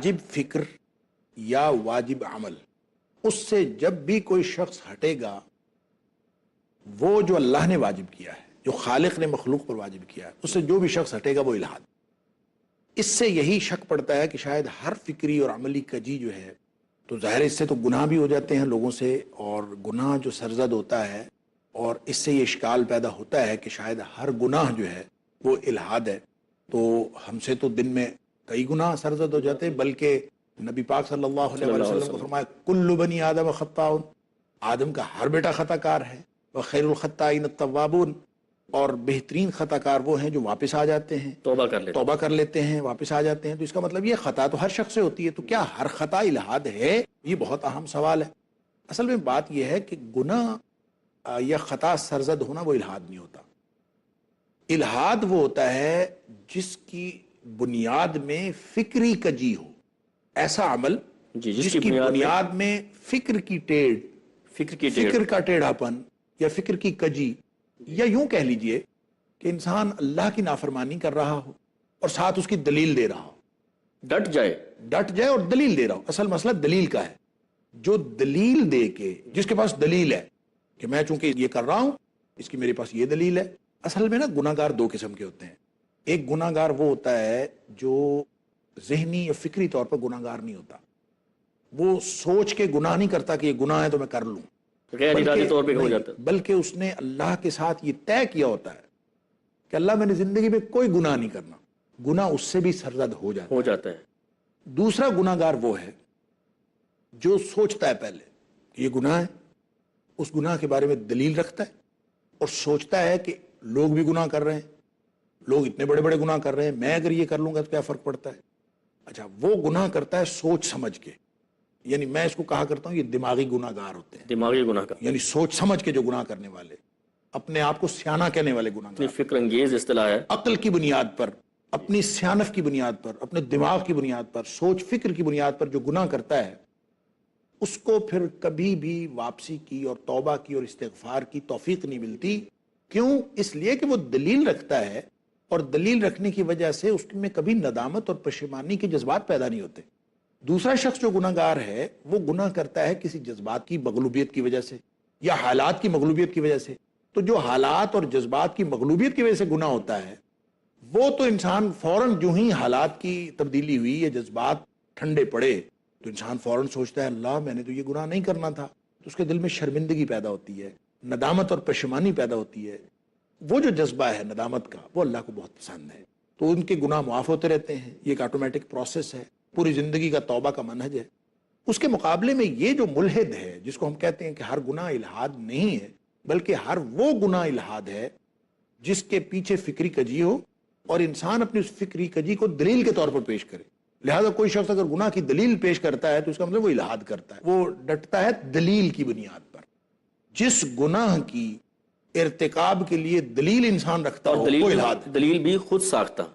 वाजिब फिक्र या वाजिब अमल, उससे जब भी कोई शख्स हटेगा, वो जो अल्लाह ने वाजिब किया है, जो खालिक ने मखलूक पर वाजिब किया है, उससे जो भी शख्स हटेगा वो इल्हाद। इससे यही शक पड़ता है कि शायद हर फिक्री और अमली कजी जो है, तो ज़ाहिर इससे तो गुनाह भी हो जाते हैं लोगों से, और गुनाह जो सरजद होता है, और इससे ये इश्काल पैदा होता है कि शायद हर गुनाह जो है वो इल्हाद है। तो हमसे तो दिन में कई गुनाह सरजद हो जाते हैं, बल्कि नबी पाक सल्लल्लाहु अलैहि वसल्लम को फरमाया कुल्लु बनी आदम खत्ताउन, आदम का हर बेटा खताकार है, व खैरुल खत्ताइन तव्वाबून, और बेहतरीन खताकार वो हैं जो वापस आ जाते हैं, तौबा कर लेते हैं, वापस आ जाते हैं। तो इसका मतलब ये खता तो हर शख्स से होती है, तो क्या हर खता इल्हाद है? ये बहुत अहम सवाल है। असल में बात यह है कि गुनाह या खता सरजद होना वो इल्हाद नहीं होता। इल्हाद वो होता है जिसकी बुनियाद में फिक्री कजी हो, ऐसा अमल जिसकी बुनियाद में फिक्र का टेढ़ापन या फिक्र की कजी, या यूं कह लीजिए कि इंसान अल्लाह की नाफरमानी कर रहा हो और साथ उसकी दलील दे रहा हो, डट जाए और दलील दे रहा हो। असल मसला दलील का है। जो दलील दे के, जिसके पास दलील है कि मैं चूंकि ये कर रहा हूं, इसकी मेरे पास ये दलील है। असल में ना गुनाहगार दो किस्म के होते हैं। एक गुनाहगार वो होता है जो ज़हनी या फिक्री तौर पर गुनाहगार नहीं होता, वो सोच के गुनाह नहीं करता कि ये गुनाह है तो मैं कर लूं, तौर पे हो जाता है, बल्कि उसने अल्लाह के साथ ये तय किया होता है कि अल्लाह मैंने जिंदगी में कोई गुनाह नहीं करना, गुनाह उससे भी सरजद हो जाता है। दूसरा गुनाहगार वो है जो सोचता है पहले कि ये गुनाह है, उस गुनाह के बारे में दलील रखता है और सोचता है कि लोग भी गुनाह कर रहे हैं, लोग इतने बड़े बड़े गुनाह कर रहे हैं, मैं अगर ये कर लूंगा तो क्या फर्क पड़ता है। अच्छा, वो गुनाह करता है सोच समझ के, यानी मैं इसको कहा करता हूं ये दिमागी गुनाहगार होते हैं। दिमागी गुनाहगार यानी सोच समझ के जो गुनाह करने वाले, अपने आप को सियाना कहने वाले गुनाहगार। फिक्र अंगेज इस्तिलाह है। अक्ल की बुनियाद पर, अपनी सियानत की बुनियाद पर, अपने दिमाग की बुनियाद पर, सोच फिक्र की बुनियाद पर जो गुनाह करता है, उसको फिर कभी भी वापसी की और तौबा की और इस्तिगफार की तौफीक नहीं मिलती। क्यों? इसलिए कि वो दलील रखता है, और दलील रखने की वजह से उसमें कभी नदामत और पशेमानी के जज्बात पैदा नहीं होते। दूसरा शख्स जो गुनाहगार है वो गुनाह करता है किसी जज्बात की मगलूबियत की वजह से या हालात की मगलूबियत की वजह से। तो जो हालात और जज्बात की मगलूबियत की वजह से गुनाह होता है, वो तो इंसान फौरन जो ही हालात की तब्दीली हुई या जज्बात ठंडे पड़े तो इंसान फौरन सोचता है अल्लाह मैंने तो ये गुनाह नहीं करना था। तो उसके दिल में शर्मिंदगी पैदा होती है, नदामत और पशेमानी पैदा होती है। वो जो जज्बा है नदामत का, वो अल्लाह को बहुत पसंद है, तो उनके गुनाह मुआफ होते रहते हैं। ये एक ऑटोमेटिक प्रोसेस है, पूरी जिंदगी का तौबा का मनहज है। उसके मुकाबले में ये जो मुल्हिद है, जिसको हम कहते हैं कि हर गुनाह इल्हाद नहीं है, बल्कि हर वो गुनाह इल्हाद है जिसके पीछे फिक्री कजी हो और इंसान अपनी उस फिक्री कजी को दलील के तौर पर पेश करे। लिहाजा कोई शख्स अगर गुनाह की दलील पेश करता है तो उसका मतलब वो इल्हाद करता है, वो डटता है दलील की बुनियाद पर। जिस गुनाह की इर्तिकाब के लिए दलील इंसान रखता हो वो इल्हाद। दलील भी खुद साख्ता,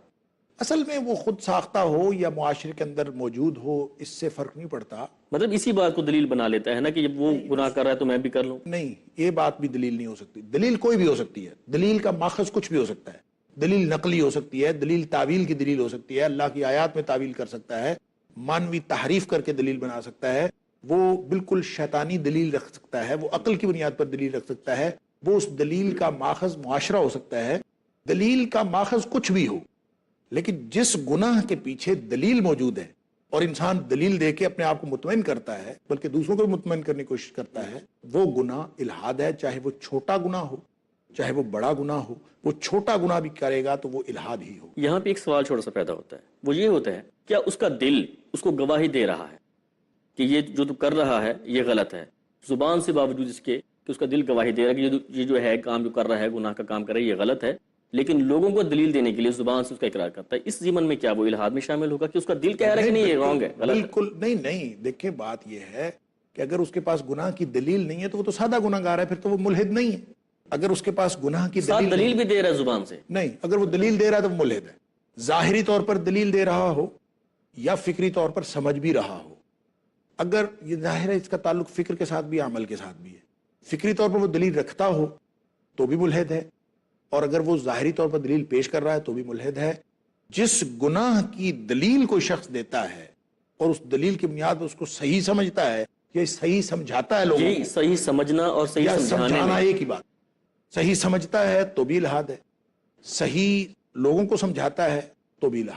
असल में वो खुद साख्ता हो या मुआशरे के अंदर मौजूद हो, इससे फर्क नहीं पड़ता। मतलब इसी बात को दलील बना लेता है ना कि जब वो गुनाह कर रहा है तो मैं भी कर लूं। नहीं, ये बात भी दलील नहीं हो सकती। दलील कोई भी हो सकती है, दलील का माखज कुछ भी हो सकता है। दलील नकली हो सकती है, दलील तावील की दलील हो सकती है, अल्लाह की आयात में तावील कर सकता है, मानवी तहरीफ करके दलील बना सकता है, वो बिल्कुल शैतानी दलील रख सकता है, वो अक्ल की बुनियाद पर दलील रख सकता है, वो उस दलील का माखज मुआशरा हो सकता है। दलील का माखज कुछ भी हो, लेकिन जिस गुनाह के पीछे दलील मौजूद है और इंसान दलील दे के अपने आप को मुतमईन करता है, बल्कि दूसरों को मुतमईन करने की कोशिश करता है, वो गुनाह इल्हाद है। चाहे वो छोटा गुनाह हो, चाहे वो बड़ा गुनाह हो। वो छोटा गुनाह भी करेगा तो वो इल्हाद ही हो। यहाँ पे एक सवाल छोटा सा पैदा होता है, वो ये होता है क्या उसका दिल उसको गवाही दे रहा है कि ये जो तू कर रहा है ये गलत है, जुबान से बावजूद इसके कि उसका दिल गवाही दे रहा है कि ये जो है काम जो कर रहा है, गुनाह का काम कर रहा है, ये गलत है, लेकिन लोगों को दलील देने के लिए जुबान से उसका इकरार करता है। इस ज़िमन में क्या वो इल्हाद में शामिल होगा कि उसका दिल कह रहा है कि नहीं ये रॉन्ग है, गलत है? बिल्कुल नहीं। नहीं, देखिए बात ये है कि अगर उसके पास गुनाह की दलील नहीं है तो वो तो सादा गुनाहगार है, फिर तो वो मुल्हिद नहीं है। अगर उसके पास गुनाह की दलील भी दे रहा है जुबान से, नहीं, अगर वो दलील दे रहा है तो वो मुल्हिद है। जाहिरी तौर पर दलील दे रहा हो या फिक्री तौर पर समझ भी रहा हो, अगर ये जाहिर है इसका ताल्लुक फिक्र के साथ भी अमल के साथ भी है, फिक्री तौर पर वो दलील रखता हो तो भी मुल्हिद है, और अगर वो जाहिरी तौर पर दलील पेश कर रहा है तो भी मुल्हिद है। जिस गुनाह की दलील कोई शख्स देता है اور اس دلیل کی بنیاد پر اس کو صحیح سمجھتا ہے یا صحیح سمجھاتا ہے لوگوں کو، صحیح سمجھنا اور صحیح یا سمجھانے سمجھانا میں ایک ہی بات، صحیح سمجھتا ہے تو بھی الحاد ہے، صحیح لوگوں کو سمجھاتا ہے تو بھی الحاد